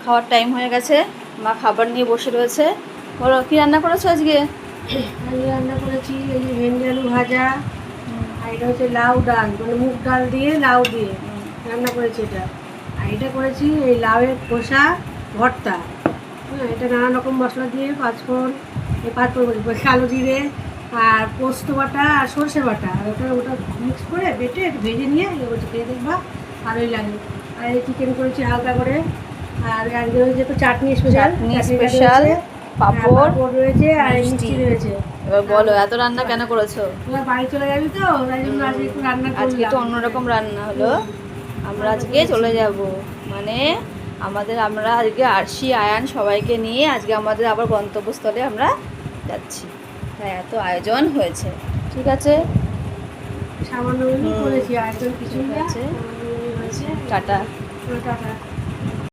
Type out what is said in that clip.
খাওয়ার টাইম হয়ে গেছে, মা খাবার নিয়ে বসে রয়েছে। বলো কি রান্না করেছো আজকে? আমি রান্না করেছি এই যে ভেন্ডি আলু ভাজা, আর এটা হচ্ছে লাউ ডাল, মানে মুগ ডাল দিয়ে লাউ দিয়ে রান্না করেছি এটা। আর এটা করেছি এই লাউয়ের খোসা ভর্তা। হ্যাঁ, এটা নানা রকম মশলা দিয়ে পাঁচফোড়ন, কালো জিরে আর পোস্ত বাটা আর সর্ষে বাটা, আর ওটা মিক্স করে বেটে ভেজে নিয়ে বলছি খেয়ে দেখবা, ভালোই লাগে। আর এই চিকেন করেছি হালকা করে। আর আজকে হয়েছে তো চাটনি স্পেশাল, স্পেশাল, পাঁপড় রয়েছে আর মিষ্টি। মিষ্টি রয়েছে। এবার বলো এত রান্না কেন করেছো? তোমার বাড়ি চলে যাবি তো, তাই জন্য আজকে একটু রান্না আজকে করলাম। তো অন্যরকম রান্না হলো। আমরা আজকে চলে যাব, মানে আমরা আজকে আরশি আয়ান সবাইকে নিয়ে আজকে আমাদের আবার গন্তব্যস্থলে আমরা যাচ্ছি। তাই এত আয়োজন হয়েছে। ঠিক আছে, সামান্য করেছি, আয়োজন কিছু ঠিক আছে, হয়েছে। টাটা। টাটা।